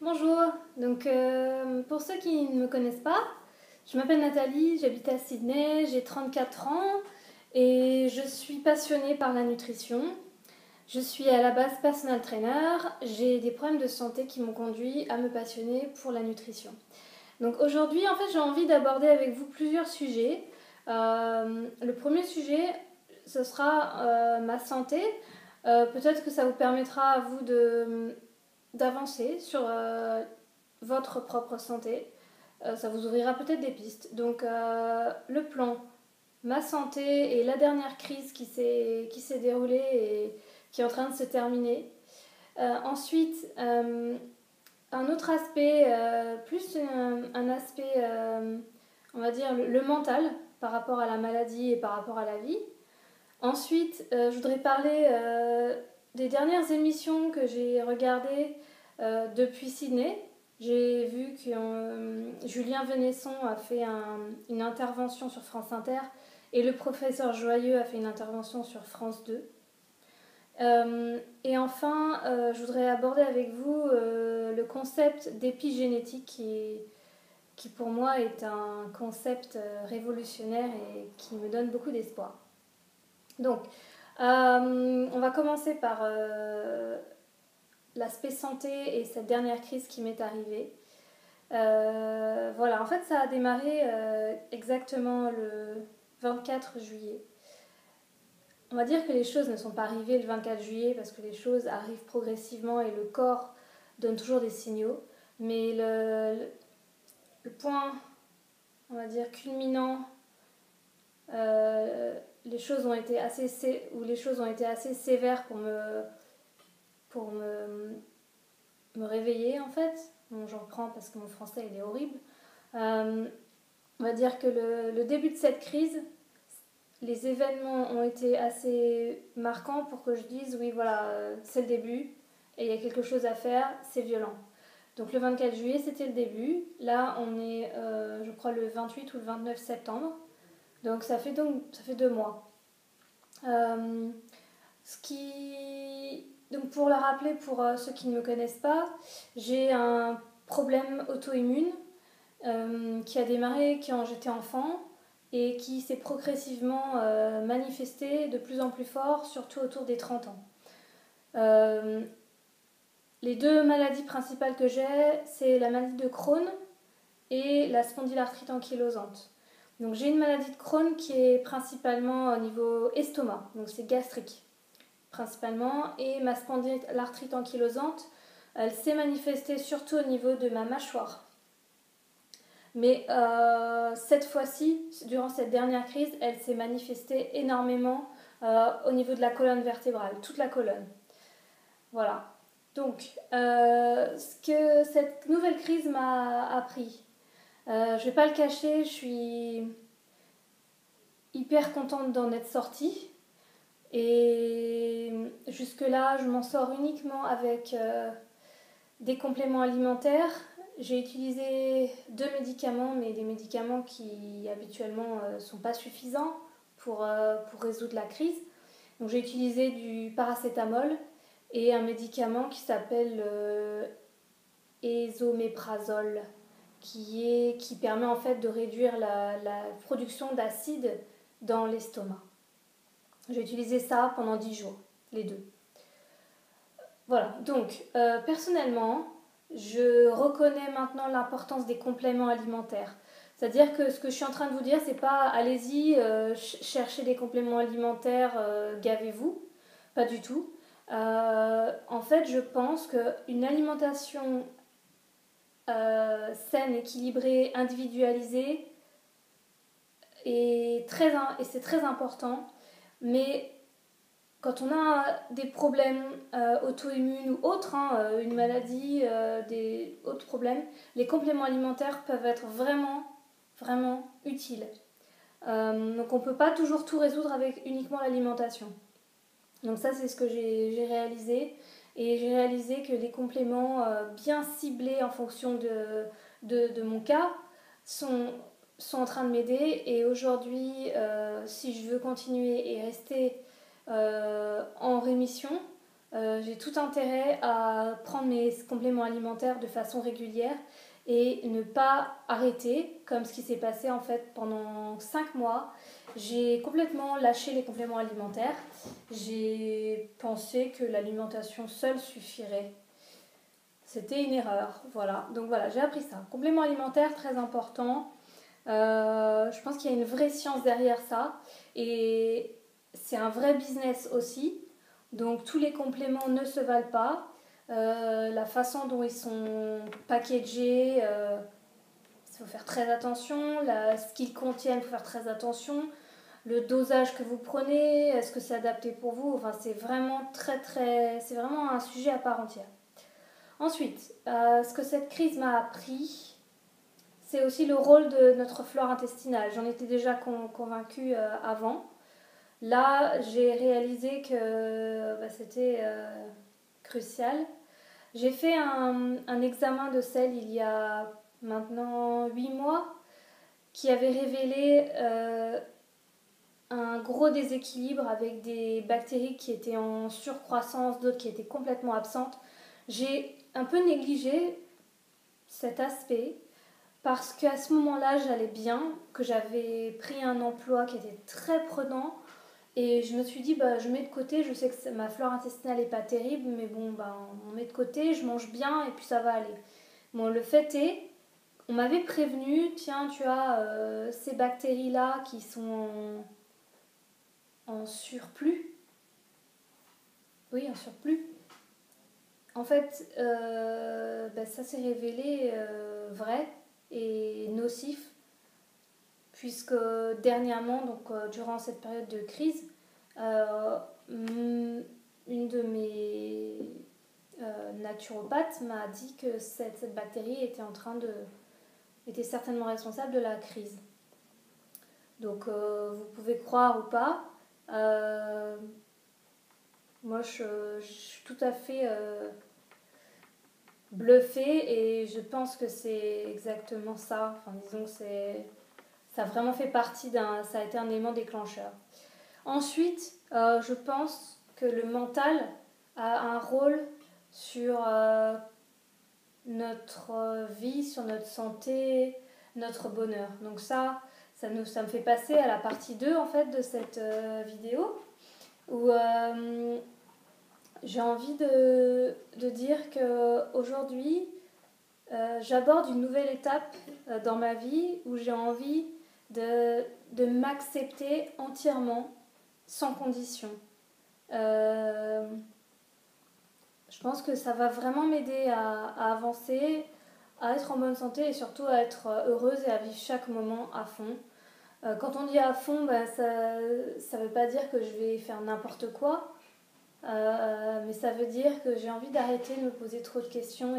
Bonjour, pour ceux qui ne me connaissent pas, je m'appelle Nathalie, j'habite à Sydney, j'ai 34 ans et je suis passionnée par la nutrition. Je suis à la base personal trainer, j'ai des problèmes de santé qui m'ont conduit à me passionner pour la nutrition. Donc aujourd'hui, en fait, j'ai envie d'aborder avec vous plusieurs sujets. Le premier sujet, ce sera ma santé. Peut-être que ça vous permettra à vous d'avancer sur votre propre santé. Ça vous ouvrira peut-être des pistes. Le plan, ma santé et la dernière crise qui s'est déroulée et qui est en train de se terminer. Ensuite, un autre aspect, plus un aspect, on va dire, le mental par rapport à la maladie et par rapport à la vie. Ensuite, je voudrais parler des dernières émissions que j'ai regardées depuis Sydney. J'ai vu que Julien Venesson a fait une intervention sur France Inter et le professeur Joyeux a fait une intervention sur France 2. Et enfin, je voudrais aborder avec vous le concept d'épigénétique qui pour moi est un concept révolutionnaire et qui me donne beaucoup d'espoir. Donc, on va commencer par l'aspect santé et cette dernière crise qui m'est arrivée. Voilà, en fait, ça a démarré exactement le 24 juillet. On va dire que les choses ne sont pas arrivées le 24 juillet parce que les choses arrivent progressivement et le corps donne toujours des signaux. Mais le point, on va dire, culminant, les choses ont été assez sévères pour me réveiller en fait. Bon, j'en reprends parce que mon français il est horrible. On va dire que le début de cette crise, les événements ont été assez marquants pour que je dise oui voilà, c'est le début et il y a quelque chose à faire, c'est violent. Donc le 24 juillet c'était le début, là on est je crois le 28 ou le 29 septembre, donc ça fait 2 mois. Donc pour le rappeler pour ceux qui ne me connaissent pas, j'ai un problème auto-immune qui a démarré quand j'étais enfant et qui s'est progressivement manifesté de plus en plus fort, surtout autour des 30 ans. Les deux maladies principales que j'ai, c'est la maladie de Crohn et la spondylarthrite ankylosante. Donc j'ai une maladie de Crohn qui est principalement au niveau estomac, donc c'est gastrique principalement, et ma spondylarthrite ankylosante, elle s'est manifestée surtout au niveau de ma mâchoire. Mais cette fois-ci, durant cette dernière crise, elle s'est manifestée énormément au niveau de la colonne vertébrale, toute la colonne. Voilà. Donc, ce que cette nouvelle crise m'a appris, je ne vais pas le cacher, je suis hyper contente d'en être sortie. Et jusque-là, je m'en sors uniquement avec des compléments alimentaires. J'ai utilisé 2 médicaments, mais des médicaments qui habituellement ne sont pas suffisants pour résoudre la crise. Donc j'ai utilisé du paracétamol et un médicament qui s'appelle esoméprazole, qui permet en fait de réduire la production d'acide dans l'estomac. J'ai utilisé ça pendant 10 jours, les deux. Voilà, donc personnellement, je reconnais maintenant l'importance des compléments alimentaires. C'est-à-dire que ce que je suis en train de vous dire, c'est pas allez-y, cherchez des compléments alimentaires, gavez-vous. Pas du tout. En fait, je pense qu'une alimentation saine, équilibrée, individualisée, et c'est très important. Mais quand on a des problèmes auto-immunes ou autres, une maladie, des autres problèmes, les compléments alimentaires peuvent être vraiment, vraiment utiles. Donc on ne peut pas toujours tout résoudre avec uniquement l'alimentation. Donc ça c'est ce que j'ai réalisé. Et j'ai réalisé que les compléments bien ciblés en fonction de mon cas sont en train de m'aider. Et aujourd'hui, si je veux continuer et rester en rémission, j'ai tout intérêt à prendre mes compléments alimentaires de façon régulière et ne pas arrêter, comme ce qui s'est passé en fait pendant 5 mois. J'ai complètement lâché les compléments alimentaires. J'ai pensé que l'alimentation seule suffirait. C'était une erreur, voilà. Donc voilà, j'ai appris ça. Complément alimentaire, très important. Je pense qu'il y a une vraie science derrière ça. Et c'est un vrai business aussi. Donc tous les compléments ne se valent pas. La façon dont ils sont packagés, il faut faire très attention. Ce qu'ils contiennent, il faut faire très attention. Le dosage que vous prenez, est-ce que c'est adapté pour vous? Enfin, c'est vraiment c'est vraiment un sujet à part entière. Ensuite, ce que cette crise m'a appris, c'est aussi le rôle de notre flore intestinale. J'en étais déjà convaincue avant. Là, j'ai réalisé que c'était crucial. J'ai fait un examen de sel il y a maintenant 8 mois qui avait révélé un gros déséquilibre avec des bactéries qui étaient en surcroissance, d'autres qui étaient complètement absentes. J'ai un peu négligé cet aspect parce qu'à ce moment-là, j'allais bien, que j'avais pris un emploi qui était très prenant et je me suis dit, je mets de côté, je sais que ma flore intestinale n'est pas terrible, mais bon, on met de côté, je mange bien et puis ça va aller. Bon, le fait est, on m'avait prévenu, tiens, tu as ces bactéries-là qui sont en surplus. Oui, en surplus. En fait, ça s'est révélé vrai et nocif, puisque dernièrement, donc durant cette période de crise, une de mes naturopathes m'a dit que cette bactérie était certainement responsable de la crise. Donc vous pouvez croire ou pas, moi je suis tout à fait bluffée et je pense que c'est exactement ça. Enfin, disons que ça a vraiment fait partie ça a été un élément déclencheur. Ensuite, je pense que le mental a un rôle sur notre vie, sur notre santé, notre bonheur. Donc ça me fait passer à la partie 2 en fait de cette vidéo où j'ai envie de dire qu'aujourd'hui j'aborde une nouvelle étape dans ma vie où j'ai envie de m'accepter entièrement, sans condition. Je pense que ça va vraiment m'aider à avancer, à être en bonne santé et surtout à être heureuse et à vivre chaque moment à fond. Quand on dit à fond, ça ne veut pas dire que je vais faire n'importe quoi, mais ça veut dire que j'ai envie d'arrêter de me poser trop de questions